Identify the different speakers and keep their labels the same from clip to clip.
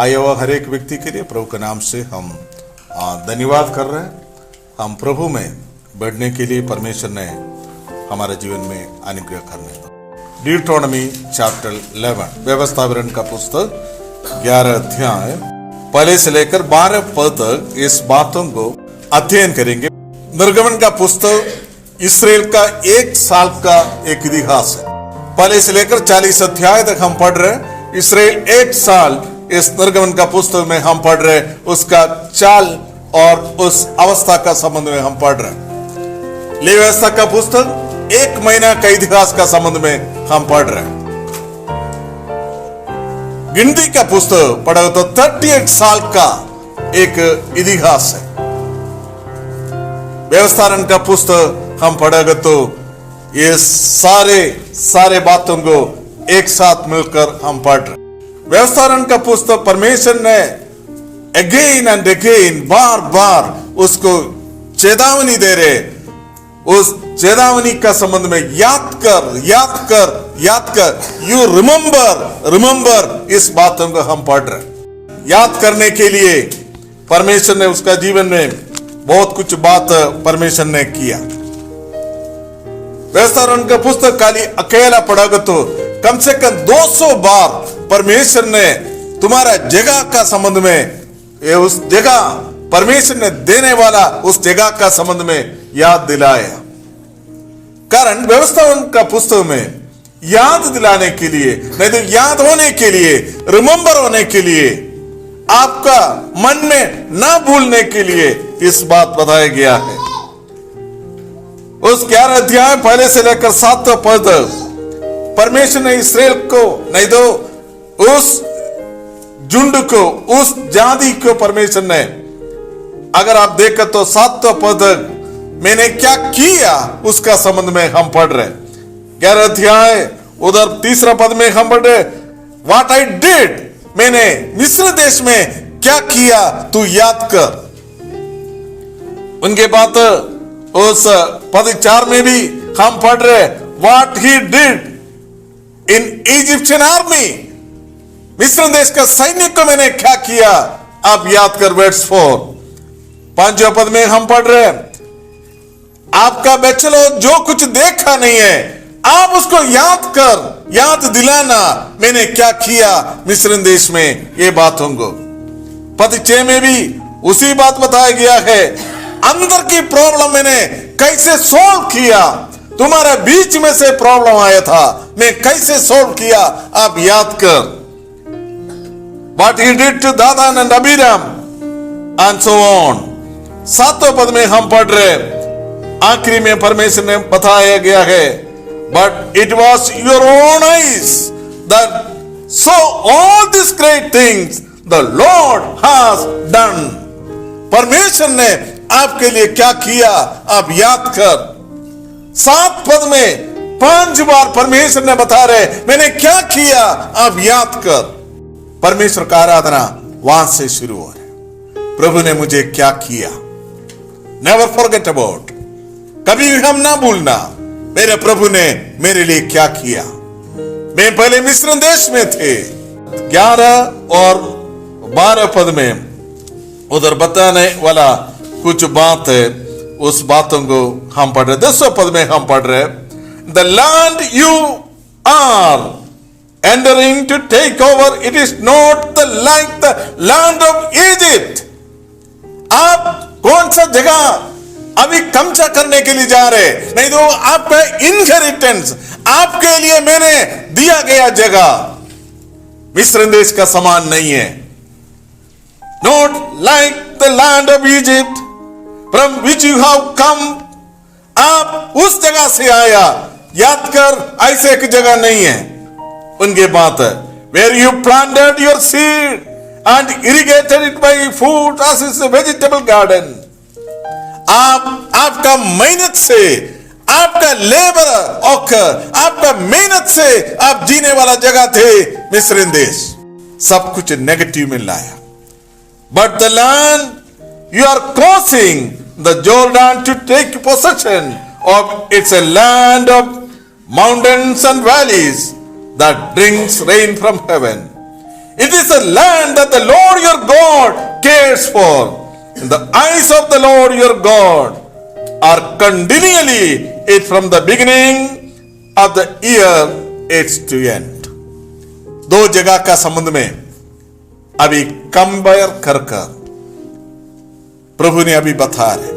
Speaker 1: आया हुआ हर एक व्यक्ति के लिए प्रभु के नाम से हम धन्यवाद कर रहे हैं। हम प्रभु में बढ़ने के लिए परमेश्वर ने हमारे जीवन में अनुग्रह करने दो। ड्यूटोनॉमी चैप्टर 11 व्यवस्था विवरण का पुस्तक 11 अध्याय पहले से लेकर 12 पद तक इस बातों को अध्ययन करेंगे। निर्गमन का पुस्तक इसराइल का एक साल का एक इतिहास है। पहले से लेकर 40 अध्याय तक हम पढ़ रहे हैं। इसराइल एक साल इस निर्गमन का पुस्तक में हम पढ़ रहे हैं, उसका चाल और उस अवस्था का संबंध में हम पढ़ रहे हैं। लेवी व्यवस्था का पुस्तक एक महीना का इतिहास का संबंध में हम पढ़ रहे हैं। गिनती का पुस्तक पढ़ा तो 38 साल का एक इतिहास है। व्यवस्थारण का पुस्तक हम पढ़ेगा तो ये सारे बातों को एक साथ मिलकर हम पढ़ रहे। व्यवस्थारण का पुस्तक परमेश्वर ने अगेन एंड अगेन बार बार उसको चेतावनी दे रहे। उस चेतावनी का संबंध में याद कर यू रिमेंबर इस बातों को हम पढ़ रहे। याद करने के लिए परमेश्वर ने उसका जीवन में बहुत कुछ बात परमेश्वर ने किया। व्यवस्थारण का पुस्तक खाली अकेला पढ़ोगे तो कम से कम 200 बार परमेश्वर ने तुम्हारा जगह का संबंध में, उस जगह परमेश्वर ने देने वाला उस जगह का संबंध में याद दिलाया। कारण व्यवस्थापन का पुस्तक में याद दिलाने के लिए, नहीं तो याद होने के लिए, रिमेंबर होने के लिए, आपका मन में ना भूलने के लिए इस बात बताया गया है। उस 11 अध्याय पहले से लेकर 7 पद परमेश्वर ने इसराइल को, नहीं तो उस झुंड को, उस जाति को परमेश्वर ने, अगर आप देखो तो 7 पद मैंने क्या किया उसका संबंध में हम पढ़ रहे। 11 अध्याय उधर 3 पद में हम पढ़ रहे, व्हाट आई डिड, मैंने मिस्र देश में क्या किया तू याद कर। उनके बाद उस पद 4 में भी हम पढ़ रहे, what he did in Egyptian army, मिस्र देश का सैनिक को मैंने क्या किया, आप याद कर। वर्स 4 5 पद में हम पढ़ रहे, आपका बच्चों जो कुछ देखा नहीं है आप उसको याद कर, याद दिलाना मैंने क्या किया मिस्र देश में, ये बातों को। पद 6 में भी उसी बात बताया गया है, अंदर की प्रॉब्लम मैंने कैसे सॉल्व किया, तुम्हारे बीच में से प्रॉब्लम आया था, मैं कैसे सॉल्व किया आप याद कर। What he did to दादान and Abiram and so on। 7 पद में हम पढ़ रहे, आखिरी में परमेश्वर ने बताया गया है, but it was your own eyes that saw all these great things the Lord has done। परमेश्वर ने आपके लिए क्या किया आप याद कर। 7 पद में 5 बार परमेश्वर ने बता रहे, मैंने क्या किया आप याद कर। परमेश्वर का आराधना वहां से शुरू हो रहा है। प्रभु ने मुझे क्या किया, नेवर फॉरगेट अबाउट, कभी हम ना भूलना मेरे प्रभु ने मेरे लिए क्या किया। मैं पहले मिस्र देश में थे। 11 और 12 पद में उधर बताने वाला कुछ बात है, उस बातों को हम पढ़ रहे। 10 पद में हम पढ़ रहे, the land you are entering to take over, it is not like the land of Egypt। आप कौन सा जगह अभी कब्जा करने के लिए जा रहे, नहीं तो आपका इनहेरिटेंस, आपके लिए मैंने दिया गया जगह मिस्र देश का समान नहीं है। Not like the land of Egypt from which you have come। आप उस जगह से आया, याद कर, ऐसे एक जगह नहीं है। उनके बात है, where you planted your seed and irrigated it by food as is a vegetable garden। आपका मेहनत से, आपका लेबर ऑकर, आपका मेहनत से आप जीने वाला जगह थे मिस्र देश, सब कुछ नेगेटिव में लाया। But the land you are crossing the Jordan to take possession of, it's a land of mountains and valleys that brings rain from heaven। It is a land that the Lord your God cares for. And the eyes of the Lord your God are continually it from the beginning of the year it's to end. दो जगह का संबंध में अभी compare कर प्रभु ने अभी बता रहे।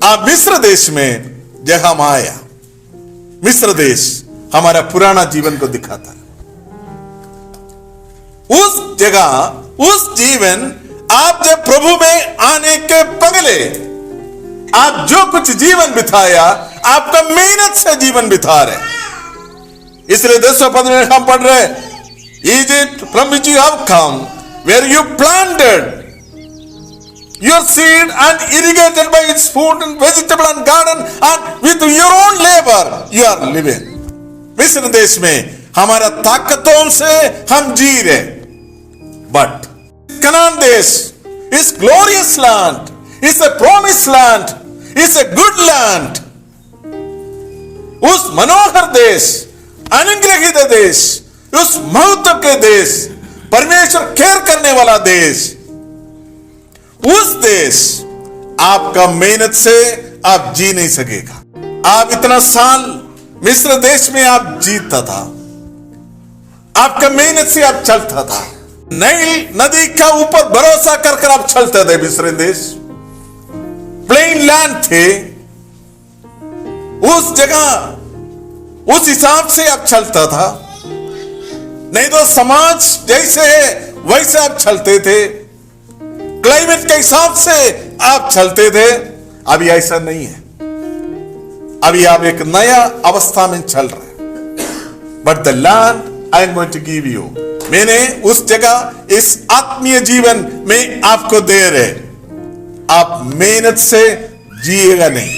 Speaker 1: आप मिस्र देश में जब हम आया, मिस्र देश हमारा पुराना जीवन को दिखाता है। उस जगह, उस जीवन, आप जब प्रभु में आने के पहले आप जो कुछ जीवन बिताया, आपका मेहनत से जीवन बिता रहे। इसलिए 10वें पद में हम पढ़ रहे, Egypt from which you have come, where you planted your seed and irrigated by its food and vegetable and garden, and with your own labor you are living. मिस्र देश में हमारा ताकतों से हम जी रहे, बट कनान देश is glorious land, is a promised land, is a good land. उस मनोहर देश, अनुग्रहित देश, उस महत्व के देश, परमेश्वर केयर करने वाला देश, उस देश आपका मेहनत से आप जी नहीं सकेगा। आप इतना साल मिस्र देश में आप जीता था, आपका मेहनत से आप चलता था, नील नदी का ऊपर भरोसा कर आप चलते थे। मिस्र देश प्लेन लैंड थे, उस जगह उस हिसाब से आप चलता था, नहीं तो समाज जैसे है वैसे आप चलते थे, क्लाइमेट के हिसाब से आप चलते थे। अभी ऐसा नहीं है, अभी आप एक नया अवस्था में चल रहे हैं। But the land I am going to give you, मैंने उस जगह इस आत्मीय जीवन में आपको दे रहे, आप मेहनत से जिएगा नहीं।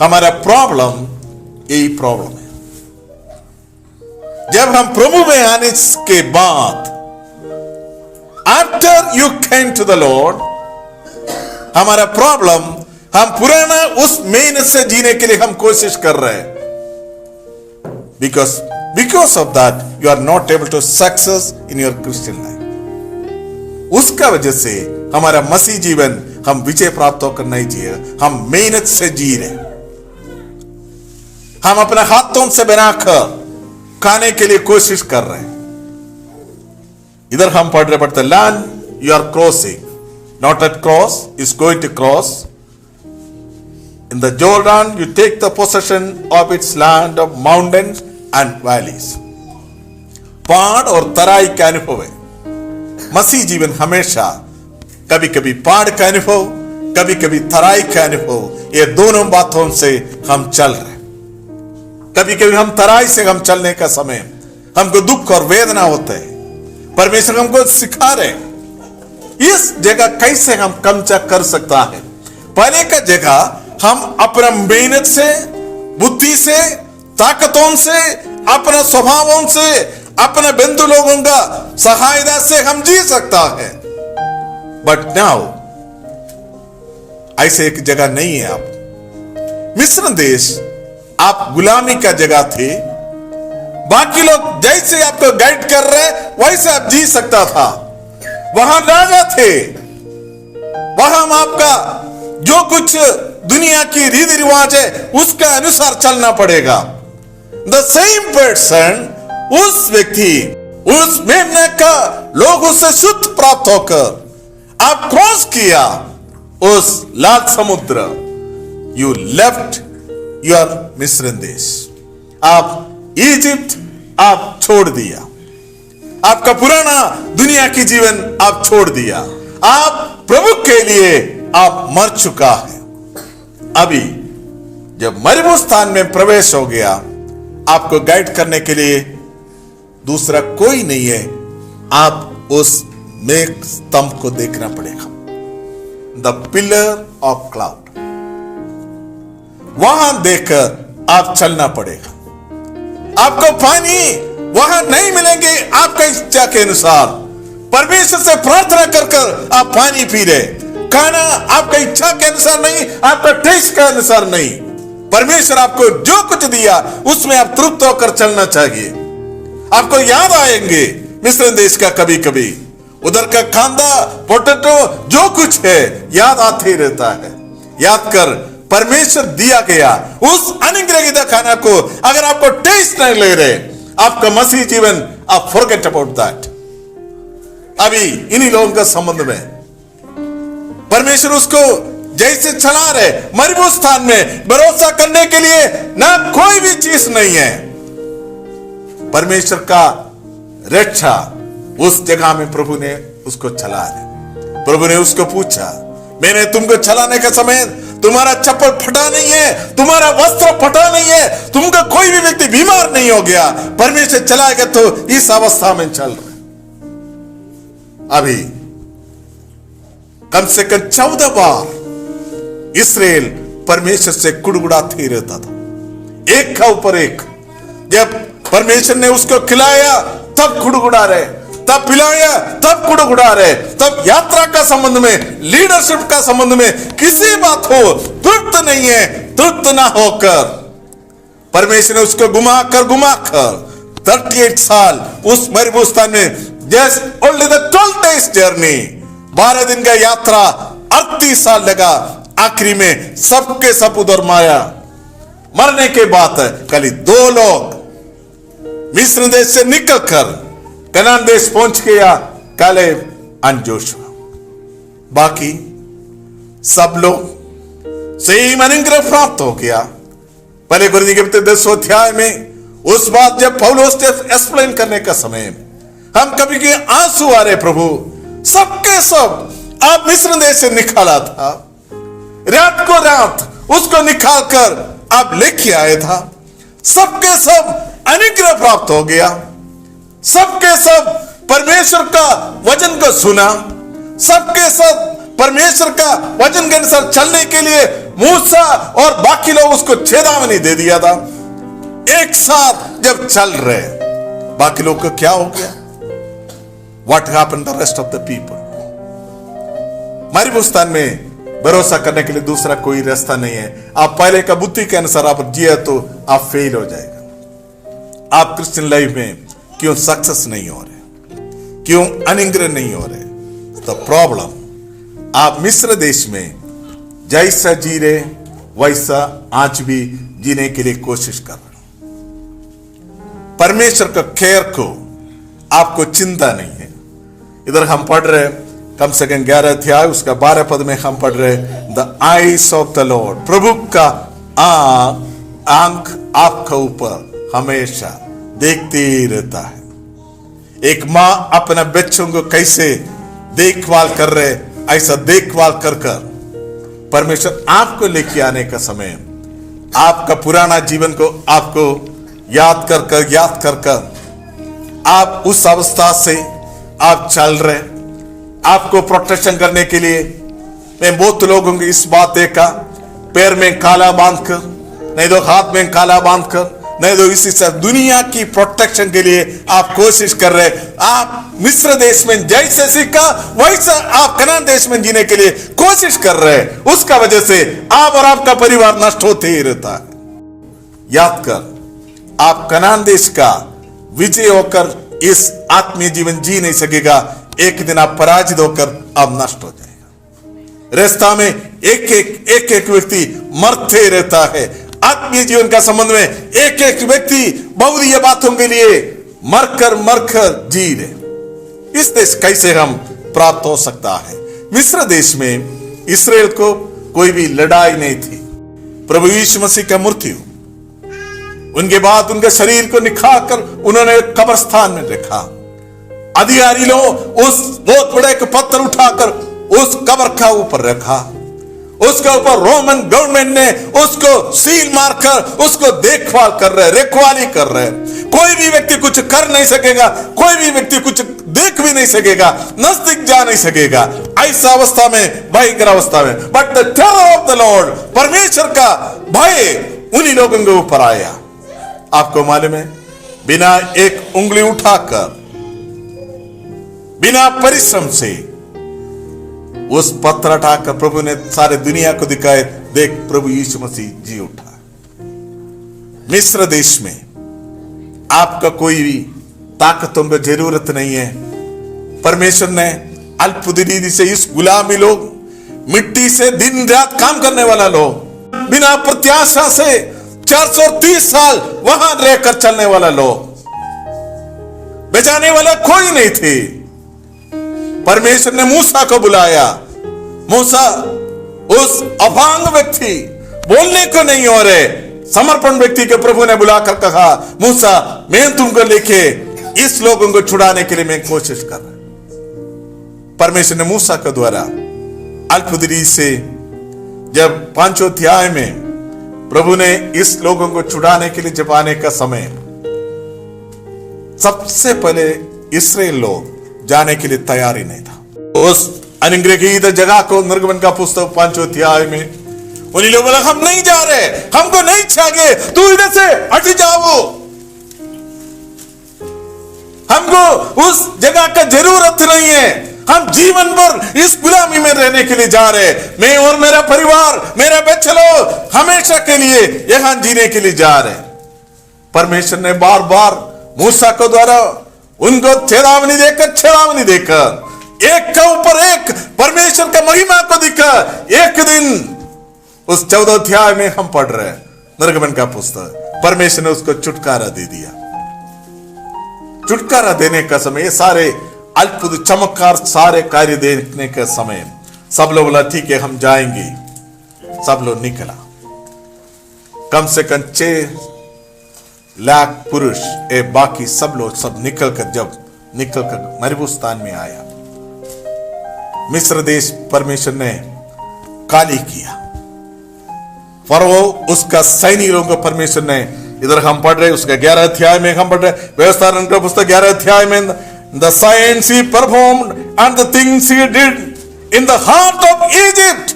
Speaker 1: हमारा प्रॉब्लम यही प्रॉब्लम है। जब हम प्रभु में आने के बाद, after you came to the Lord, हमारा प्रॉब्लम, हम पुराना उस मेहनत से जीने के लिए हम कोशिश कर रहे हैं। Because of that you are not able to success in your Christian life. उसका वजह से हमारा मसीह जीवन हम विजय प्राप्त होकर नहीं जिए, हम मेहनत से जी रहे, हम अपने हाथों से बनाकर खाने के लिए कोशिश कर रहे हैं। इधर हम पढ़ रहे, but the land you are crossing, not at cross, is going to cross in the Jordan, you take the possession of its land of mountains and valleys. पहाड़ और तराई का अनुभव है। मसीह जीवन हमेशा कभी कभी पहाड़ का अनुभव, कभी कभी तराई का अनुभव, ये दोनों बातों से हम चल रहे हैं। कभी कभी हम तराई से हम चलने का समय हमको दुख और वेदना होते हैं। परमेश्वर हमको सिखा रहे इस जगह कैसे हम कमचा कर सकता है। पहले का जगह हम अपना मेहनत से, बुद्धि से, ताकतों से, अपने स्वभावों से, अपने बंधु लोगों का सहायता से हम जी सकता है। बट नाउ ऐसे एक जगह नहीं है। आप मिस्र देश, आप गुलामी का जगह थे, बाकी लोग जैसे आपको गाइड कर रहे वैसे आप जी सकता था। वहां राजा थे, वहां आपका जो कुछ दुनिया की रीति रिवाज है उसका अनुसार चलना पड़ेगा। द सेम पर्सन, उस व्यक्ति, उस मेमने का लोग उससे शुद्ध प्राप्त होकर आप क्रॉस किया उस लाल समुद्र, यू लेफ्ट योर मिस्र देश, आप इजिप्ट आप छोड़ दिया, आपका पुराना दुनिया की जीवन आप छोड़ दिया, आप प्रभु के लिए आप मर चुका है। अभी जब मरुभूमि स्थान में प्रवेश हो गया, आपको गाइड करने के लिए दूसरा कोई नहीं है, आप उस मेघ स्तंभ को देखना पड़ेगा, द पिलर ऑफ क्लाउड, वहां देखकर आप चलना पड़ेगा। आपको पानी वहां नहीं मिलेंगे आपका इच्छा के अनुसार, परमेश्वर से प्रार्थना कर कर आप पानी पी रहे, खाना आपका इच्छा के अनुसार नहीं, आपका टेस्ट के अनुसार नहीं, परमेश्वर आपको जो कुछ दिया उसमें आप तृप्त होकर चलना चाहिए। आपको याद आएंगे मिस्र देश का कभी कभी उधर का कांदा, पोटैटो, जो कुछ है याद आते ही रहता है। याद कर, परमेश्वर दिया गया उस अनुग्रहित खाना को अगर आपको टेस्ट नहीं ले रहे, आपका मसीह जीवन, आप फॉरगेट अबाउट दैट। अभी इन्हीं लोगों का संबंध में परमेश्वर उसको जैसे चला रहे, मरुभूमि स्थान में भरोसा करने के लिए ना कोई भी चीज नहीं है। परमेश्वर का रक्षा उस जगह में प्रभु ने उसको चला है। प्रभु ने उसको पूछा, मैंने तुमको चलाने का समय तुम्हारा चप्पल फटा नहीं है, तुम्हारा वस्त्र फटा नहीं है, तुमका कोई भी व्यक्ति बीमार नहीं हो गया। परमेश्वर चलाएगा तो इस अवस्था में चल रहे। अभी कम से कम 14 बार इस्राएल परमेश्वर से कुड़कुड़ाते ही रहता था, एक का ऊपर एक। जब परमेश्वर ने उसको खिलाया तब कुड़कुड़ा रहे, तब पिलाया तब कुड़कुड़ा रहे, तब यात्रा का संबंध में, लीडरशिप का संबंध में किसी बात हो तृप्त नहीं है। तृप्त ना होकर परमेश्वर ने उसको घुमाकर 38 साल उस मरुभूमि स्थान में, just only the 12 days journey, 12 दिन का यात्रा, 38 साल लगा। आखिरी में सबके सब उधर माया। मरने के बाद खाली 2 लोग मिस्र देश से निकलकर कनान देश पहुंच गया, कालेब और जोशुआ। बाकी सब लोग सेम अनुग्रह प्राप्त हो गया। पहले कुरिन्थियों के पत्र 10 अध्याय में उस बात जब पौलुस ने एक्सप्लेन करने का समय हम कभी के आंसू आ रहे, प्रभु सबके सब आप मिस्र देश से निकाला था, रात को रात उसको निकाल कर आप लेके आए था, सबके सब अनुग्रह प्राप्त हो गया, सबके सब परमेश्वर का वचन को सुना, सबके सब परमेश्वर का वचन के अनुसार चलने के लिए मूसा और बाकी लोग उसको चेतावनी दे दिया था। एक साथ जब चल रहे, बाकी लोग को क्या हो गया? What happened to the rest of the people? मरुभूमि स्थान में भरोसा करने के लिए दूसरा कोई रास्ता नहीं है। आप पहले का बुद्धि के अनुसार आप जिए तो आप फेल हो जाएगा। आप क्रिश्चियन लाइफ में क्यों सक्सेस नहीं हो रहे, क्यों अनुग्रह नहीं हो रहे? द प्रॉब्लम, आप मिस्र देश में जैसा जी रहे वैसा आज भी जीने के लिए कोशिश कर रहे। परमेश्वर का केयर को आपको चिंता नहीं है। इधर हम पढ़ रहे कम से कम 11 अध्याय उसका 12 पद में हम पढ़ रहे, the eyes of the lord, प्रभु का आंख आपका ऊपर हमेशा देखते रहता है। एक मां अपने बच्चों को कैसे देखभाल कर रहे, ऐसा देखभाल कर कर परमेश्वर आपको लेके आने का समय, आपका पुराना जीवन को आपको याद कर कर आप उस अवस्था से आप चल रहे। आपको प्रोटेक्शन करने के लिए मैं बहुत लोगों की इस बात देखा, पैर में काला बांधकर, नहीं तो हाथ में काला बांधकर, नहीं तो इसी से दुनिया की प्रोटेक्शन के लिए आप कोशिश कर रहे। आप मिस्र देश में जैसे सीखा वैसा आप कनान देश में जीने के लिए कोशिश कर रहे। उसका वजह से आप और आपका परिवार नष्ट होते ही रहता है। याद कर, आप कनान देश का विजय होकर इस आत्मीय जीवन जी नहीं सकेगा। एक दिन आप पराजित होकर आप नष्ट हो जाएगा। रास्ता में एक एक व्यक्ति मरते रहता है। आत्मीय जीवन का संबंध में एक एक व्यक्ति बहुधीय बातों के लिए मरकर जी रहे। इस देश कैसे हम प्राप्त हो सकता है? मिस्र देश में इस्राएल को कोई भी लड़ाई नहीं थी। प्रभु यीशु मसीह का मृत्यु, उनके बाद उनके शरीर को निकालकर उन्होंने कब्रिस्तान में रखा। अधिकारी लोग उस बहुत बड़े पत्थर उठाकर उस कब्र का ऊपर रखा। उसके ऊपर रोमन गवर्नमेंट ने उसको सील मारकर उसको देखभाल कर रहे, रखवाली कर रहे। कोई भी व्यक्ति कुछ कर नहीं सकेगा, कोई भी व्यक्ति कुछ देख भी नहीं सकेगा, नजदीक जा नहीं सकेगा। ऐसा अवस्था में, भयंकर अवस्था में, but the terror of the Lord, परमेश्वर का भय उन्हीं लोगों के ऊपर आया। आपको मालूम है, बिना एक उंगली उठाकर, बिना परिश्रम से उस पत्थर उठाकर प्रभु ने सारे दुनिया को दिखाए, देख प्रभु यीशु मसीह जी उठा। मिस्र देश में आपका कोई भी ताकतों की जरूरत नहीं है। परमेश्वर ने अल्पदरीदी से इस गुलामी लोग, मिट्टी से दिन रात काम करने वाला लोग, बिना प्रत्याशा से 430 साल वहां रहकर चलने वाला लोग, बचाने वाला कोई नहीं थे। परमेश्वर ने मूसा को बुलाया। मूसा उस अपांग व्यक्ति, बोलने को नहीं हो रहे समर्पण व्यक्ति के प्रभु ने बुलाकर कहा, मूसा मैं तुमको लेके इस लोगों को छुड़ाने के लिए मैं कोशिश कर रहा। परमेश्वर ने मूसा के द्वारा अल्पदरी से जब 5वें अध्याय में प्रभु ने इस लोगों को छुड़ाने के लिए जब आने का समय, सबसे पहले इस्राएल लोग जाने के लिए तैयार ही नहीं था। उस अनुग्रहीत जगह को निर्गमन का पुस्तक 5वें अध्याय में उन्हीं लोगों बोला, हम नहीं जा रहे, हमको नहीं चाहिए, तू इधर से हट जाओ, हमको उस जगह का जरूरत नहीं है, हम जीवन भर इस गुलामी में रहने के लिए जा रहे, मैं और मेरा परिवार, मेरा बच्चे लोग हमेशा के लिए यहां जीने के लिए जा रहे। परमेश्वर ने बार बार मूसा को द्वारा उनको चेतावनी देकर एक के ऊपर एक परमेश्वर का महिमा को दिखा। एक दिन उस 14 अध्याय में हम पढ़ रहे हैं निर्गमन का पुस्तक, परमेश्वर ने उसको छुटकारा दे दिया। छुटकारा देने का समय, ये सारे अद्भुत चमत्कार, सारे कार्य देखने के समय सब लोग बोला ठीक है हम जाएंगे। सब लोग निकला, कम से कम 6 लाख पुरुष, बाकी सब लोग सब निकलकर मरुस्थान में आया। मिस्र देश परमेश्वर ने खाली किया। फरो उसका सैनिक लोगों को परमेश्वर ने, इधर हम पढ़ रहे उसका 11 अध्याय में हम पढ़ रहे व्यवस्था का पुस्तक 11 अध्याय में, the signs he performed and the things he did in the heart of Egypt.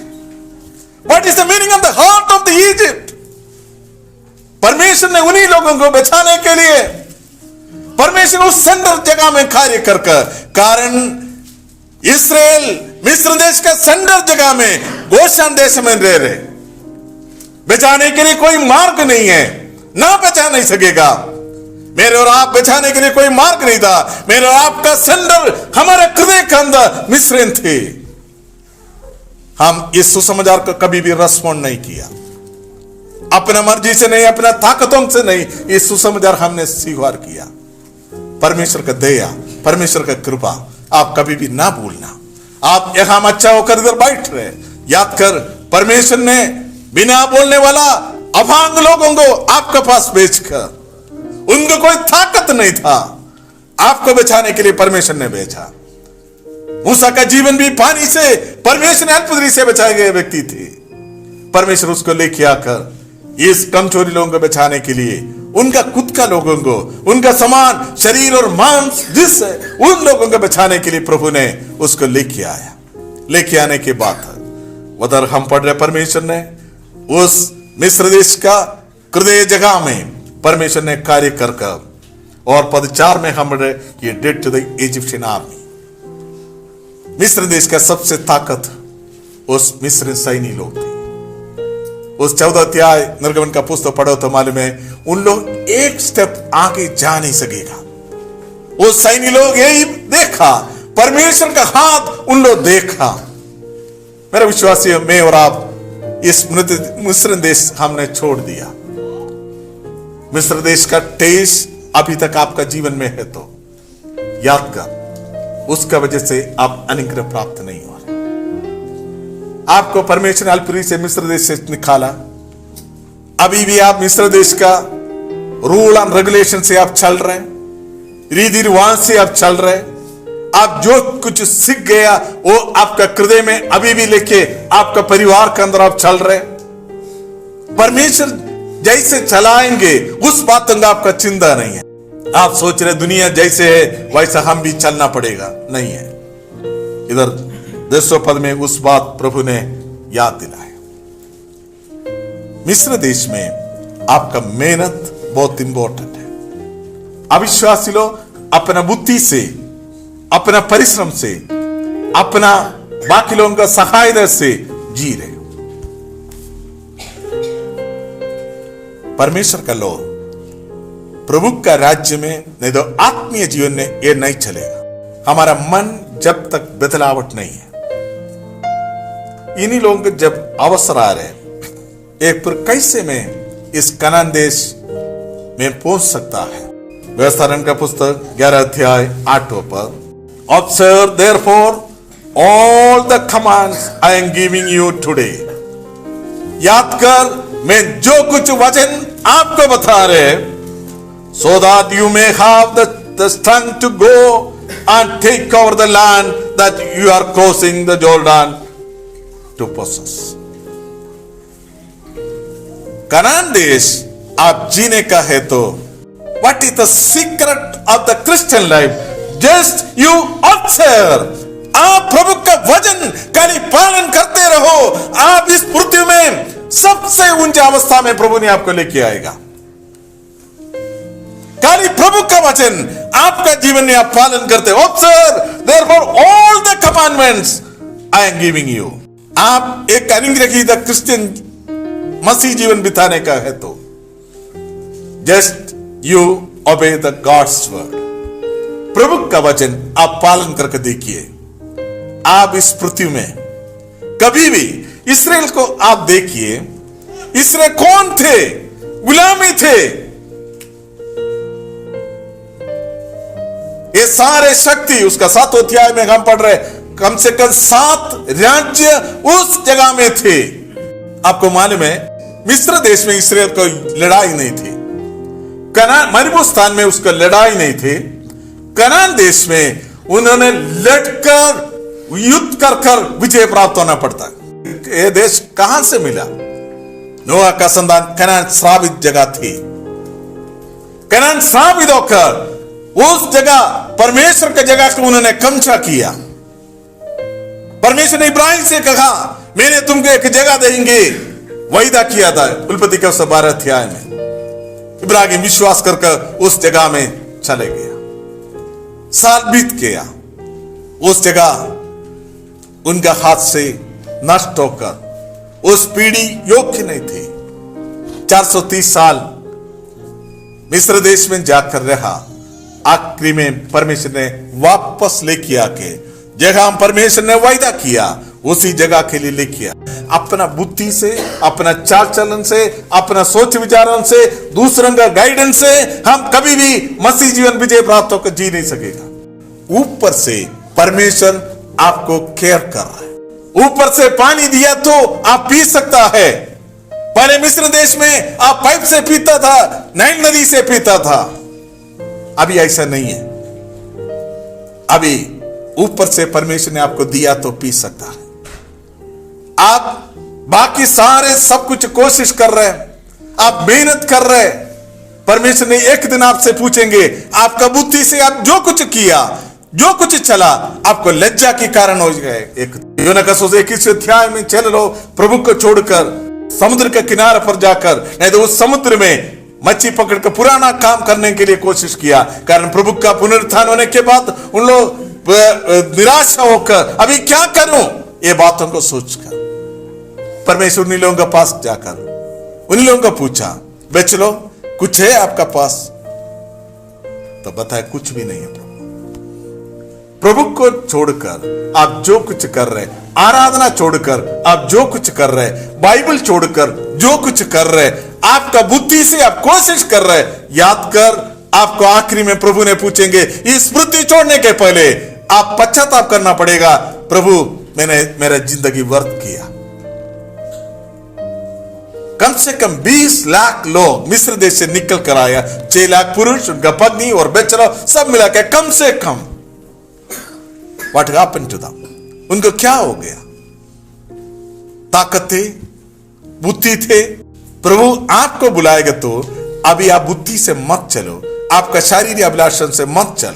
Speaker 1: What is the meaning of the heart of the Egypt? परमेश्वर ने उन्हीं लोगों को बचाने के लिए परमेश्वर उस सेंटर जगह में कार्य कर कारण इस्राएल मिस्र देश का सेंटर जगह में गोशान देश में रह रहे, बचाने के लिए कोई मार्ग नहीं है, ना बचा नहीं सकेगा। मेरे और आप बचाने के लिए कोई मार्ग नहीं था। मेरे और आपका सेंटर हमारे हृदय के अंदर मिस्र थे। हम इस सुसमाचार को कभी भी रेस्पॉन्ड नहीं किया, अपना मर्जी से नहीं, अपना ताकतों से नहीं, इस सुसमाचार हमने स्वीकार किया। परमेश्वर का दया, परमेश्वर का कृपा आप कभी भी ना भूलना। आप यहां अच्छा होकर इधर बैठ रहे, याद कर परमेश्वर ने बिना बोलने वाला अभांग लोगों को आपके पास भेजकर, उनको कोई ताकत नहीं था, आपको बचाने के लिए परमेश्वर ने भेजा। मूसा का जीवन भी पानी से परमेश्वर ने अल्पदरी से बचाए गए व्यक्ति थे। परमेश्वर उसको लेके आकर इस कमजोरी लोगों को बचाने के लिए, उनका खुद का लोगों को, उनका समान शरीर और मांस जिस उन लोगों को बचाने के लिए प्रभु ने उसको लेके आया। लेके आने के बाद उधर हम पढ़ रहे परमेश्वर ने उस मिस्र देश का हृदय जगह में परमेश्वर ने कार्य कर और पद 4 में हम पढ़ रहे ये did to the Egyptian army. मिस्र देश का सबसे ताकत उस मिस्र सैनिक लोग थे। उस 14 अध्याय निर्गमन का पुस्तक पढ़ो तो मालूम है उन लोग एक स्टेप आगे जा नहीं सकेगा। वो सैनिक लोग यही देखा, परमेश्वर का हाथ उन लोग देखा। मेरा विश्वास है मैं और आप इस मिस्र देश हमने छोड़ दिया। मिस्र देश का टेस्ट अभी तक आपका जीवन में है तो याद कर, उसका वजह से आप अनुग्रह प्राप्त नहीं हो रहे। आपको परमेश्वर ने अल्पदरी से मिस्र देश से निकाला, अभी भी आप मिस्र देश का रूल एंड रेगुलेशन से आप चल रहे हैं, रीति रिवाज से आप चल रहे हैं। आप जो कुछ सीख गया वो आपका हृदय में अभी भी लेके आपका परिवार के अंदर आप चल रहे हैं। परमेश्वर जैसे चलाएंगे उस बात का आपका चिंता नहीं है। आप सोच रहे दुनिया जैसे है वैसा हम भी चलना पड़ेगा, नहीं है। इधर 10 पद में उस बात प्रभु ने याद दिलाया। मिस्र देश में आपका मेहनत बहुत इंपॉर्टेंट है। अविश्वासी लोग अपना बुद्धि से, अपना परिश्रम से, अपना बाकी लोगों का सहायता से जी रहे। परमेश्वर का लोग प्रभु का राज्य में, नहीं तो आत्मीय जीवन में ये नहीं चलेगा। हमारा मन जब तक बदलावट नहीं है, इन्हीं लोगों के जब अवसर आ रहे एक पर कैसे में इस कनान देश में पहुंच सकता है। व्यवस्थापन का पुस्तक 11 अध्याय 8 पर, observe therefore all the commands I am giving you today. याद कर मैं जो कुछ वचन आपको बता रहे, so that you may have the strength to go and take over the land that you are crossing the Jordan to possess. Kanan देश आप जीने का है तो what is the secret of the Christian life? Just you observe. आप प्रभु का वचन खाली पालन करते रहो, आप इस पृथ्वी में सबसे ऊंची अवस्था में प्रभु ने आपको लेके आएगा। खाली प्रभु का वचन आपका जीवन में आप पालन करते हो। Observe therefore all the commandments I am giving you. आप एक अनुग्रहीत क्रिश्चियन मसीह जीवन बिताने का है तो just you obey the god's word. प्रभु का वचन आप पालन करके देखिए। आप इस पृथ्वी में कभी भी इस्राएल को आप देखिए, इस्राएल कौन थे? गुलामी थे। ये सारे शक्ति उसका 7 अध्याय में हम पढ़ रहे, कम से कम 7 राज्य उस जगह में थे। आपको मालूम है मिस्र देश में इस्राएल को लड़ाई नहीं थी, कनान मरुस्थान में उसका लड़ाई नहीं थी। कनान देश में उन्होंने लड़कर युद्ध कर विजय प्राप्त होना पड़ता। यह देश कहां से मिला? नोआ का संतान कनान श्रापित जगह थी। कनान श्रापित होकर उस जगह परमेश्वर की जगह को उन्होंने कब्जा किया। परमेश्वर ने इब्राहिम से कहा मैंने तुमको एक जगह देंगे, वायदा किया था उत्पत्ति के 12 अध्याय में। इब्राहिम विश्वास करके उस जगह में चले गया। साल बीत गया, उस जगह उनका हाथ से नष्ट होकर उस पीढ़ी योग्य नहीं थी। 430 साल मिस्र देश में जाकर रहा। आखिरी में परमेश्वर ने वापस लेके आके जगह परमेश्वर ने वायदा किया उसी जगह के लिए लेके आया। अपना बुद्धि से, अपना चाल चलन से, अपना सोच विचारण से, दूसरों का गाइडेंस से हम कभी भी मसीह जीवन विजय प्राप्त होकर जी नहीं सकेगा। ऊपर से परमेश्वर आपको केयर कर रहा है। ऊपर से पानी दिया तो आप पी सकता है। पहले मिस्र देश में आप पाइप से पीता था, नाइल नदी से पीता था। अभी ऐसा नहीं है। अभी ऊपर से परमेश्वर ने आपको दिया तो पी सकता है। आप बाकी सारे सब कुछ कोशिश कर रहे हैं, आप मेहनत कर रहे हैं। परमेश्वर ने एक दिन आपसे पूछेंगे, आपका बुद्धि से आप जो कुछ किया, जो कुछ चला, आपको लज्जा के कारण हो गए। एक यूना का 21 अध्याय में चल लो, प्रभु को छोड़कर समुद्र के किनारे पर जाकर, नहीं तो उस समुद्र में मच्छी पकड़कर पुराना काम करने के लिए कोशिश किया। कारण प्रभु का पुनरुत्थान होने के बाद उन लोग निराशा होकर अभी क्या करूं, ये बातों को सोचकर परमेश्वर उन्हीं लोगों के पास जाकर उन्हीं लोगों को पूछा, बेच लो, कुछ है आपका पास? तो बताया कुछ भी नहीं है। प्रभु को छोड़कर आप जो कुछ कर रहे, आराधना छोड़कर आप जो कुछ कर रहे, बाइबल छोड़कर जो कुछ कर रहे, आपका बुद्धि से आप कोशिश कर रहे, याद कर आपको आखिरी में प्रभु ने पूछेंगे। इस पृथ्वी छोड़ने के पहले आप पश्चाताप करना पड़ेगा, प्रभु मैंने मेरा जिंदगी व्यर्थ किया। कम से कम 20 लाख लोग मिस्र देश से निकल कर आया, 6 लाख पुरुष, उनका पत्नी और बच्चा सब मिला के कम से कम। What happened to them? उनको क्या हो गया? ताकत थे, बुद्धि थे। प्रभु आपको बुलाएगा तो अभी आप बुद्धि से मत चलो, आपका शारीरिक अभिलाषण से मत चल।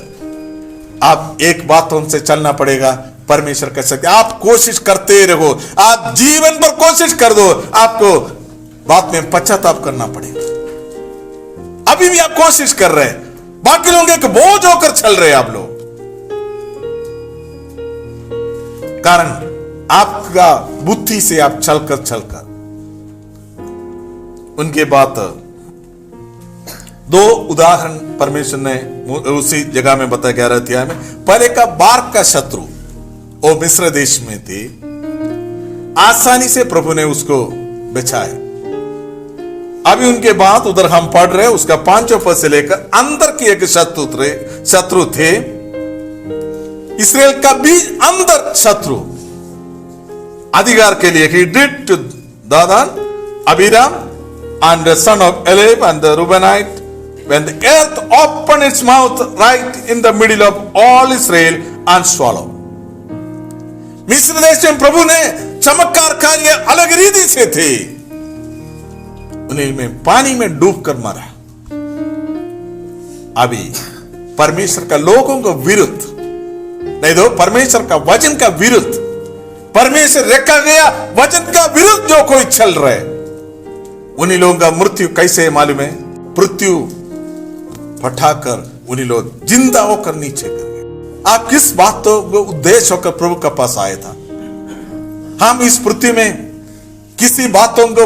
Speaker 1: आप एक बातों से चलना पड़ेगा, परमेश्वर कह सकते आप कोशिश करते रहो, आप जीवन पर कोशिश कर दो, आपको बाद में पश्चाताप करना पड़ेगा। अभी भी आप कोशिश कर रहे हैं, बाकी लोग एक बोझ होकर चल रहे हैं आप लोग। कारण आपका बुद्धि से आप चलकर उनके बात दो उदाहरण परमेश्वर ने उसी जगह में बताया 11 अध्याय में। पहले का बार का शत्रु, वो मिस्र देश में थे, आसानी से प्रभु ने उसको बचाया। अभी उनके बाद उधर हम पढ़ रहे, उसका 5 पद से लेकर अंदर की एक शत्रु थे, इसराइल का भी अंदर शत्रु अधिकार के लिए। He did to Dadan, Abiram, and the son of Eliab and the Reubenite, when the earth opened its mouth right in the middle of all Israel and swallowed. मिस्र देश में प्रभु ने चमत्कार कार्य अलग रीति से थे, उन्हें में पानी में डूब कर मारा। अभी परमेश्वर का लोगों को विरुद्ध नहीं, दो परमेश्वर का वचन का विरुद्ध, परमेश्वर रखा गया वचन का विरुद्ध जो कोई चल रहा है, उन्हीं लोगों का मृत्यु कैसे है मालूम है? मृत्यु पठाकर उन्हीं लोग जिंदा होकर नीचे कर गए। आप किस बात तो उद्देश्य होकर प्रभु के पास आए था? हम इस पृथ्वी में किसी बातों को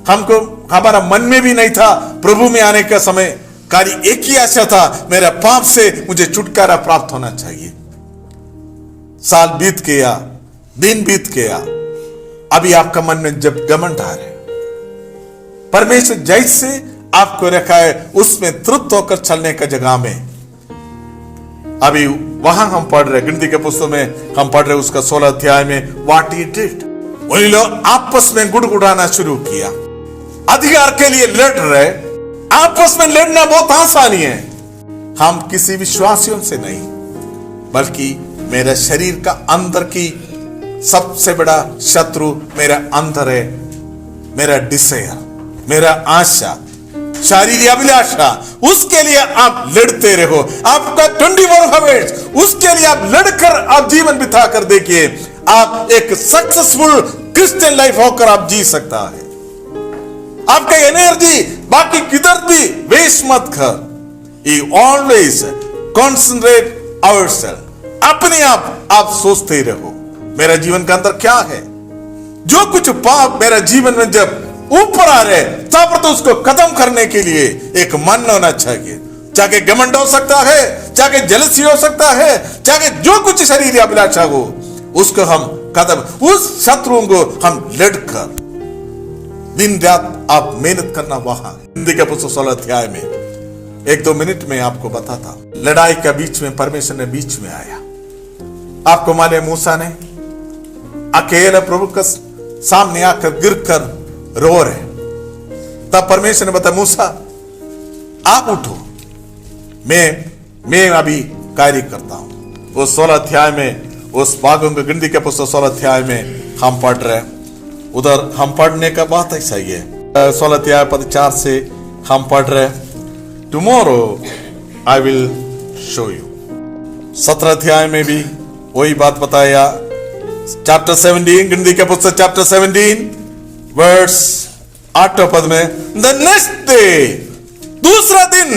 Speaker 1: हमको हमारा मन में भी नहीं था। प्रभु में आने का समय खाली एक ही आशा था, मेरा पाप से मुझे छुटकारा प्राप्त होना चाहिए। साल बीत गया, दिन बीत गया, अभी आपका मन में जब घमंड आ रहे, परमेश्वर जैसे आपको रखा है उसमें तृप्त होकर चलने का जगह में, अभी वहां हम पढ़ रहे, गिनती के पुस्तक में हम पढ़ रहे उसका 16 अध्याय में, व्हाट ही डिड। वही लोग आपस में गुड़गुड़ाना शुरू किया, अधिकार के लिए लड़ रहे। आपस में लड़ना बहुत आसानी है। हम किसी विश्वासियों से नहीं, बल्कि मेरे शरीर का अंदर की सबसे बड़ा शत्रु मेरा अंदर है, मेरा डिजायर, मेरा आशा, शारीरिक अभिलाषा, उसके लिए आप लड़ते रहो। आपका 24 आवर्स उसके लिए आप लड़कर आप जीवन बिता कर देखिए, आप एक सक्सेसफुल क्रिश्चियन लाइफ होकर आप जी सकता है। आपका एनर्जी बाकी किधर भी वेस्ट मत कर। यू ऑलवेज कॉन्सेंट्रेट आवरसेल्फ, अपने आप सोचते रहो मेरा जीवन का अंदर क्या है। जो कुछ पाप मेरा जीवन में जब ऊपर आ रहे, तब तो उसको खत्म करने के लिए एक मन होना चाहिए। चाहे घमंड हो सकता है, चाहे जलसी हो सकता है, चाहे जो कुछ शरीर अभिलाषा हो, उसको हम खत्म, उस शत्रुओं को हम लड़कर दिन रात आप मेहनत करना। वहां हिंदी के पुस्तक 16 अध्याय में 1-2 मिनट में आपको बताता, लड़ाई का बीच में परमेश्वर ने बीच में आया। आपको मालूम, मूसा ने अकेला प्रभु के सामने आकर गिरकर रो रहे, तब परमेश्वर ने बताया, मूसा आप उठो, मैं अभी कार्य करता हूं। वो 16 अध्याय में उस भागों के गिनती के पुस्तक 16 अध्याय में हम पढ़ रहे, उधर हम पढ़ने का बात ऐसा ही है। 16 अध्याय पद 4 से हम पढ़ रहे, tomorrow I will show you. 17 अध्याय में भी वही बात बताया। चैप्टर 17, गिनती के पुस्तक चैप्टर 17 वर्स 8 पद में, द नेक्स्ट डे, दूसरा दिन,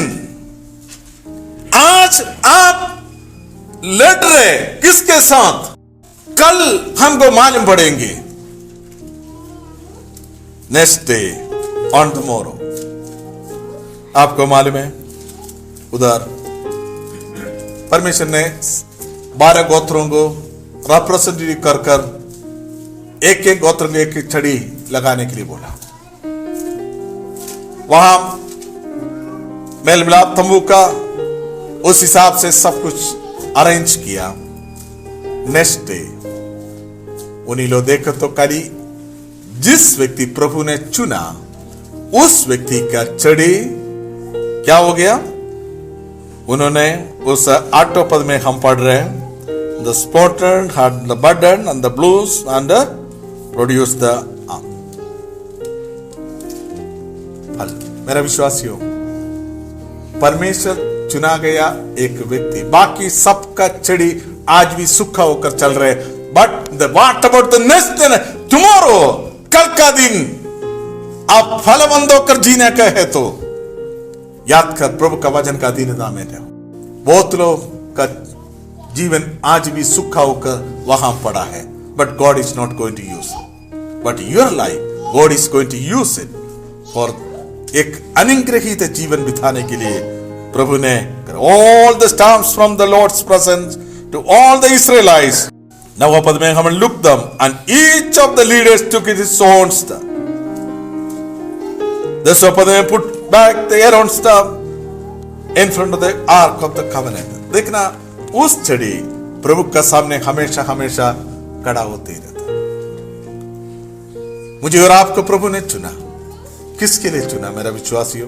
Speaker 1: आज आप लड़ रहे किसके साथ, कल हमको मालूम पड़ेंगे। Next day, on tomorrow. आपको मालूम है उधर परमेश्वर ने 12 गोत्रों को रिप्रेजेंटेटिव कर एक एक गोत्र में एक एक छड़ी लगाने के लिए बोला। वहां मेल मिलाप तंबू का उस हिसाब से सब कुछ अरेंज किया। नेक्स्ट डे उन्हीं लोग देखो तो कली जिस व्यक्ति प्रभु ने चुना उस व्यक्ति का छड़ी क्या हो गया, उन्होंने उस 8 पद में हम पढ़ रहे हैं, the spotted had the burden and the blues and produced the arm. फल मेरा विश्वासियों, परमेश्वर चुना गया एक व्यक्ति, बाकी सबका छड़ी आज भी सूखा होकर चल रहे, but the what about the next day, tomorrow, कल का दिन आप फलवंत होकर जीने का है तो याद कर प्रभु का वचन का अधीनता में रहो। बहुत लोग का जीवन आज भी सूखा होकर वहां पड़ा है, but God is not going to use, but your life God is going to use it for एक अनुग्रहित जीवन बिताने के लिए प्रभु ने all the stamps from the Lord's presence to all the Israelites. नवा पद में हम look them and each of the leaders took his own staff. 10वें पद में put back the Aaron staff in front of the ark of the covenant. देखना उस छड़ी प्रभु का सामने हमेशा हमेशा खड़ा होते रहता। मुझे और आपको प्रभु ने चुना, किसके लिए चुना मेरा विश्वासियों?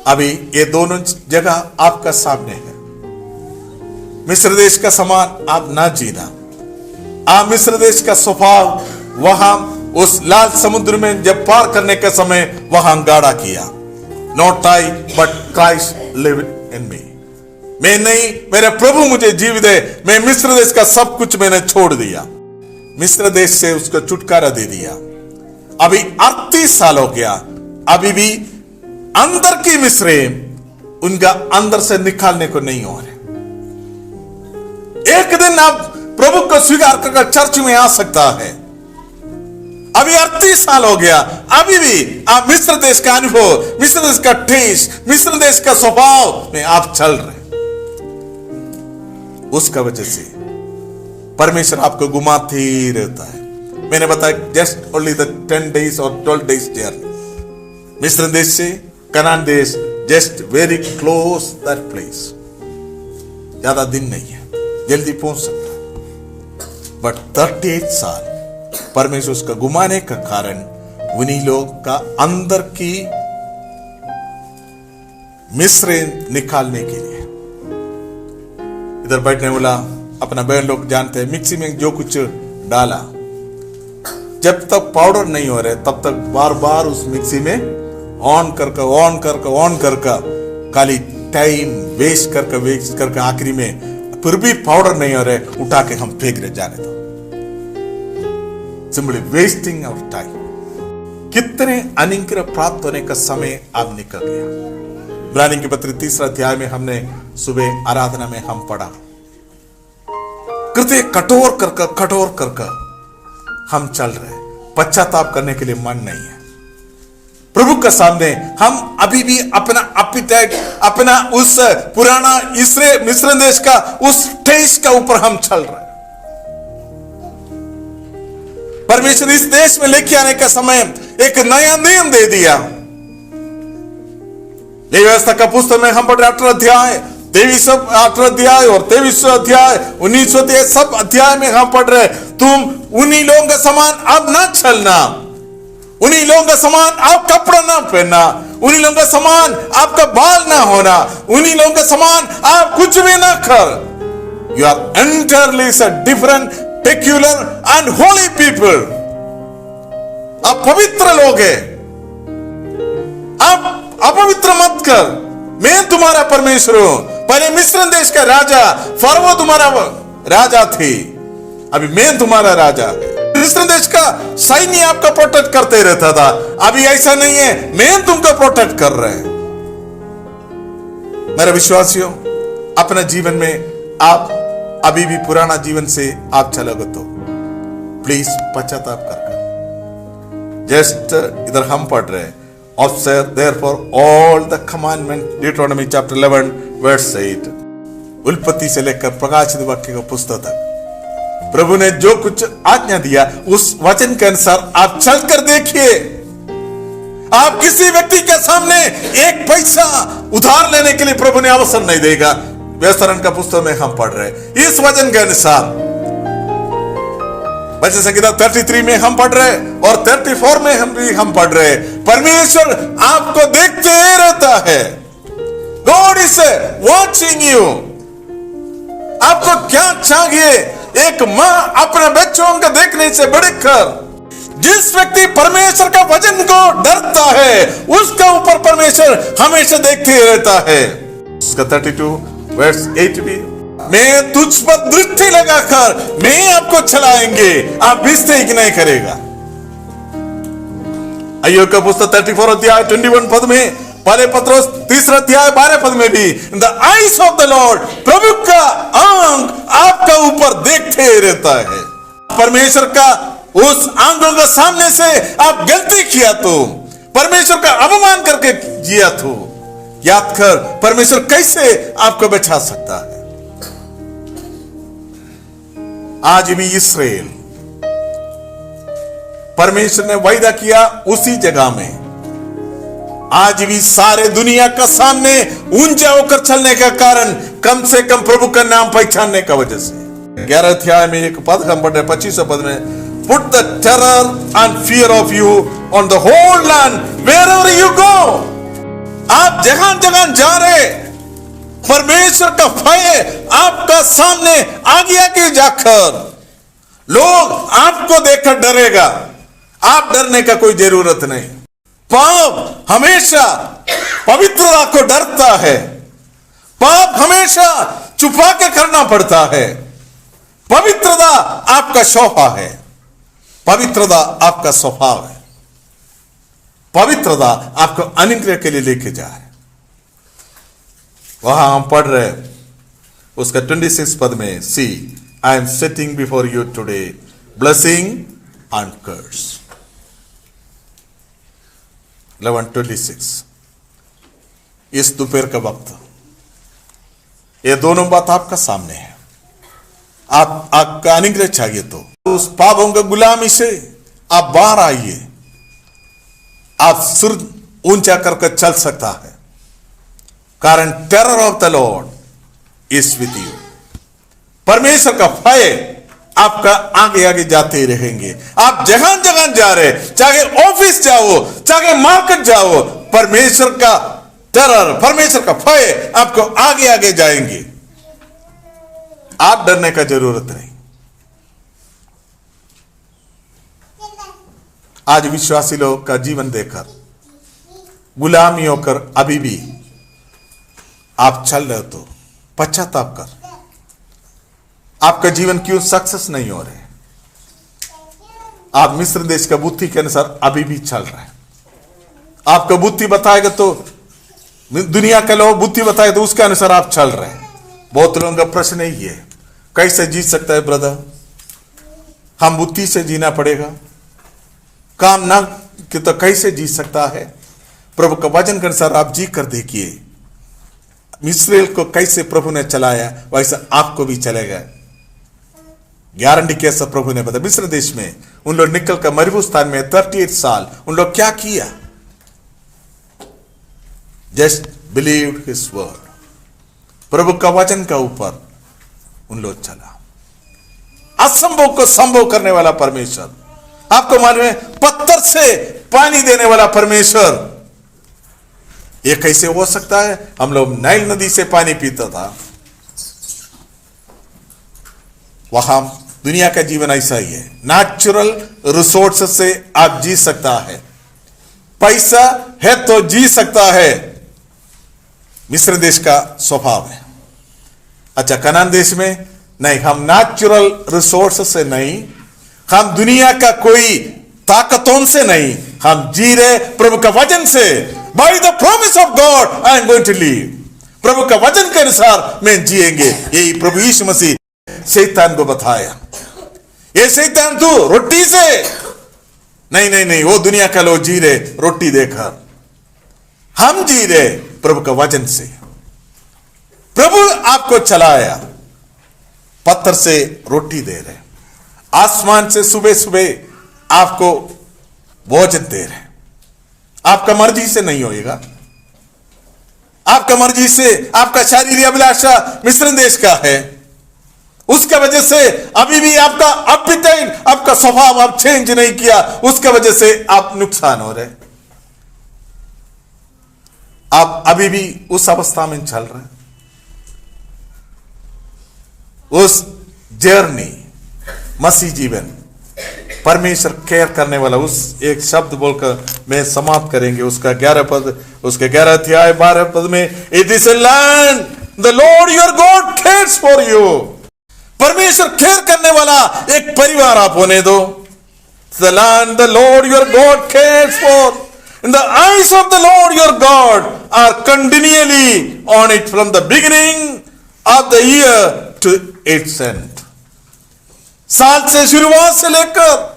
Speaker 1: अभी ये दोनों जगह आपका सामने है। मिस्र देश का समान आप ना जीना। आप मिस्र देश का स्वभाव वहां उस लाल समुद्र में जब पार करने के समय वहां गाढ़ा किया। Not I but Christ live in me. मैं नहीं, मेरे प्रभु मुझे जीव दे। मैं मिस्र देश का सब कुछ मैंने छोड़ दिया, मिस्र देश से उसको छुटकारा दे दिया। अभी 38 साल हो गया, अभी भी अंदर की मिस्र उनका अंदर से निकालने को नहीं हो रहे। एक दिन आप प्रभु को स्वीकार करके चर्च में आ सकता है। अभी 38 साल हो गया, अभी भी आप मिस्र देश का अनुभव, मिस्र देश का टेस्ट, मिस्र देश का स्वभाव में आप चल रहे। उसका वजह से परमेश्वर आपको घुमाते ही रहता है। मैंने बताया जस्ट ओनली द 10 days और 12 days जर्नी। मिस्र देश से कनान देश just very close that place. ज्यादा दिन नहीं है, जल्दी पहुंच सकता है। बट 38 साल परमेश्वर उसका घुमाने का कारण उन्हीं लोग का अंदर की मिस्र निकालने के लिए। इधर बैठने वाला अपना बहन लोग जानते हैं, मिक्सी में जो कुछ डाला, जब तक पाउडर नहीं हो रहे तब तक बार बार उस मिक्सी में ऑन करके खाली टाइम वेस्ट करके आखिरी में फिर भी पाउडर नहीं हो रहे, उठा के हम फेंक रहे, जाने दो। Simply wasting of time. कितने अनुग्रह प्राप्त होने का समय अब निकल गया। इब्रानी की पत्री 3 अध्याय में हमने सुबह आराधना में हम पढ़ा, कृत्य कठोर करके हम चल रहे, पश्चाताप करने के लिए मन नहीं है। प्रभु के सामने हम अभी भी अपना एपेटाइट, अपना उस पुराना मिस्र देश का उस टेस्ट का ऊपर हम चल रहे। परमेश्वर इस देश में लेके आने का समय एक नया नियम दे दिया। व्यवस्था का पुस्तक में हम पढ़ रहे 18 अध्याय 18 अध्याय और 23 अध्याय 19 अध्याय, सब अध्याय में हम पढ़ रहे तुम उन्हीं लोगों का समान अब ना चलना, उन्हीं लोगों का समान आप कपड़ा ना पहनना, उन्हीं लोगों का समान आपका बाल ना होना, उन्हीं लोगों का समान आप कुछ भी ना कर। You are entirely different, peculiar and holy people. आप पवित्र लोग हैं, आप अपवित्र मत कर। मैं तुम्हारा परमेश्वर हूं। पहले मिस्र देश का राजा फरो तुम्हारा राजा थे, अभी मैं तुम्हारा राजा। मिस्र देश का सैन्य आपका प्रोटेक्ट करते रहता था, अभी ऐसा नहीं है, मैं तुमको प्रोटेक्ट कर रहे हैं। मेरे विश्वासियों, अपना जीवन में आप अभी भी पुराना जीवन से आप चलोगे तो प्लीज पश्चाताप कर। जस्ट इधर हम पढ़ रहे हैं, observe therefore all the commandment, Deuteronomy chapter 11 verse 8। उत्पत्ति से लेकर प्रकाशित वाक्य का पुस्तक तक प्रभु ने जो कुछ आज्ञा दिया उस वचन के अनुसार आप चलकर देखिए। आप किसी व्यक्ति के सामने एक पैसा उधार लेने के लिए प्रभु ने अवसर नहीं देगा। व्यवस्था का पुस्तक में हम पढ़ रहे हैं इस वचन के अनुसार। वचन संहिता 33 में हम पढ़ रहे और 34 में हम पढ़ रहे। परमेश्वर आपको देखते रहता है। God is watching you. आपको क्या चाहिए? एक मां अपने बच्चों को देखने से बढ़कर जिस व्यक्ति परमेश्वर का वचन को डरता है उसका ऊपर परमेश्वर हमेशा देखते रहता है। उसका 32 वर्स 8 भी, मैं तुझ पर दृष्टि लगाकर मैं आपको चलाएंगे, आप मिस्टेक नहीं करेगा। अय्योब का पुस्तक 34 अध्याय 21 पद में, पहले पत्रोस 3 अध्याय 12 पद में भी, the eyes of the lord, प्रभु का आंख आपका ऊपर देखते रहता है। परमेश्वर का उस आंखों के सामने से आप गलती किया तो परमेश्वर का अपमान करके जिया तो याद कर परमेश्वर कैसे आपको बचा सकता है। आज भी इस्राएल परमेश्वर ने वायदा किया उसी जगह में, आज भी सारे दुनिया का सामने ऊंचा होकर चलने का कारण कम से कम प्रभु का नाम पहचानने का वजह से। 11 अध्याय में एक पद हम पढ़ रहे 25 पद में, put the terror and fear of you on the whole land wherever you go. आप जहां जहां जा रहे परमेश्वर का भय आपका सामने आगे आगे जाकर लोग आपको देखकर डरेगा, आप डरने का कोई जरूरत नहीं। पाप हमेशा पवित्रता को डरता है, पाप हमेशा छुपा के करना पड़ता है। पवित्रता आपका शोभा है, पवित्रता आपका स्वभाव है, पवित्रता आपको अनुग्रह के लिए लेके जा रहे। वहां हम पढ़ रहे उसका 26 पद में, see I am setting before you today blessing and curse. 11:26 इस दोपहर का वक्त ये दोनों बात आपका सामने है। आपका अनुग्रह चाहिए तो उस पापों के गुलामी से आप बाहर आइए, आप सिर ऊंचा करके चल सकता है, कारण terror of the Lord is with you. परमेश्वर का भय आपका आगे आगे जाते ही रहेंगे। आप जहां जहां जा रहे, चाहे ऑफिस जाओ चाहे मार्केट जाओ, परमेश्वर का टेरर परमेश्वर का भय आपको आगे आगे जाएंगे। आप डरने का जरूरत नहीं। आज विश्वासी लोग का जीवन देखकर गुलामी होकर अभी भी आप चल रहे हो तो पश्चाताप कर, आपका जीवन क्यों सक्सेस नहीं हो रहे। आप मिस्र देश का बुद्धि के अनुसार अभी भी चल रहे हैं। आपका बुद्धि बताएगा तो दुनिया के लोग बुद्धि बताएगा तो उसके अनुसार आप चल रहे हैं। बहुत लोगों का प्रश्न यही है, कैसे जी सकता है ब्रदर, हम बुद्धि से जीना पड़ेगा, काम ना कि तो कैसे जी सकता है। प्रभु का वचन के अनुसार आप जी कर देखिए, इस्राएल को कैसे प्रभु ने चलाया वैसा आपको भी चलेगा। गारंटी कैसा प्रभु ने बताया। मिस्र देश में उन लोग निकल कर मरुस्थान में 38 साल उन लोग क्या किया, जस्ट बिलीव हिज वर्ड, प्रभु का वचन का ऊपर उन लोग चला। असंभव को संभव करने वाला परमेश्वर, आपको मालूम है पत्थर से पानी देने वाला परमेश्वर, ये कैसे हो सकता है। हम लोग नाइल नदी से पानी पीता था, वहां दुनिया का जीवन ऐसा ही है। नेचुरल रिसोर्स से आप जी सकता है, पैसा है तो जी सकता है। मिस्र देश का स्वभाव है। अच्छा, कनान देश में नहीं, हम नेचुरल रिसोर्स से नहीं, हम दुनिया का कोई ताकतों से नहीं, हम जी रहे प्रभु का वचन से। By the promise of God I am going to live, प्रभु का वचन के अनुसार मैं जिएंगे। यही प्रभु यीशु मसीह शैतान को बताया। ये शैतान तू रोटी से नहीं नहीं नहीं, वो दुनिया का लोग जी रहे रोटी देकर, हम जी रहे प्रभु का वचन से। प्रभु आपको चलाया, पत्थर से रोटी दे रहे, आसमान से सुबह सुबह आपको भोजन दे रहे। आपका मर्जी से नहीं होएगा, आपका मर्जी से आपका शारीरिक अभिलाषा मिस्र देश का है, उसके वजह से अभी भी आपका एपेटाइट, आपका स्वभाव आप चेंज नहीं किया, उसके वजह से आप नुकसान हो रहे। आप अभी भी उस अवस्था में चल रहे हैं। उस जर्नी मसीह जीवन परमेश्वर केयर करने वाला, उस एक शब्द बोलकर मैं समाप्त करेंगे। उसका 11 पद, उसके 11 अध्याय 12 पद में, it is a land the Lord your God cares for you. परमेश्वर केयर करने वाला एक परिवार आप होने दो। The land the Lord your God cares for, in the eyes of the Lord your God are continually on it from the beginning of the year to its end. साल से शुरुआत से लेकर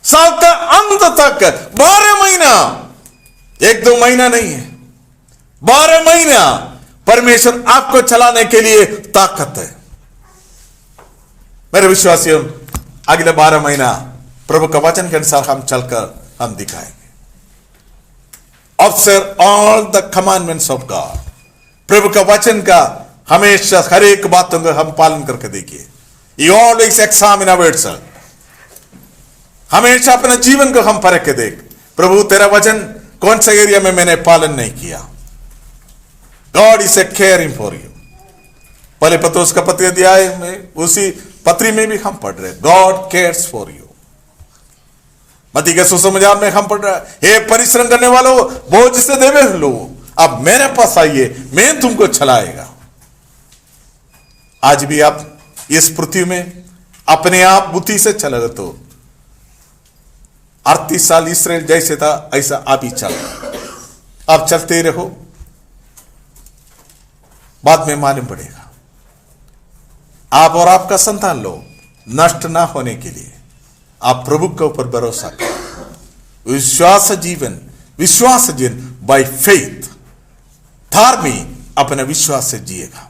Speaker 1: साल का अंत तक 12 महीना 1-2 महीना नहीं है, 12 महीना परमेश्वर आपको चलाने के लिए ताकत है। मेरे विश्वासियों, अगले 12 महीना प्रभु का वचन के अनुसार हम चलकर हम दिखाएंगे। Observe all the commandments of God. प्रभु का वचन का हमेशा हर एक बातों का हम पालन करके देखिए। You always examine ourself. हमेशा अपने जीवन को हम परख के देख, प्रभु तेरा वचन कौन सा एरिया में मैंने पालन नहीं किया। God is a caring for you. पहले पत्रोस का पत्र अध्याय में, उसी पत्री में भी हम पढ़ रहे, गॉड केयर्स फॉर यू। मत्ती के सुसमाचार में हम पढ़ रहे, हे परिश्रम करने वालों, बोझ से देवे लो, अब मेरे पास आइए, मैं तुमको चलाएगा। आज भी आप इस पृथ्वी में अपने आप बुद्धि से चले तो 38 साल इसराइल जैसे था ऐसा आप ही चल, आप चलते रहो, बाद में मालूम पड़ेगा। आप और आपका संतान लोग नष्ट ना होने के लिए आप प्रभु के ऊपर भरोसा करें। विश्वास जीवन बाय फेथ, धार्मिक अपने विश्वास से जिएगा।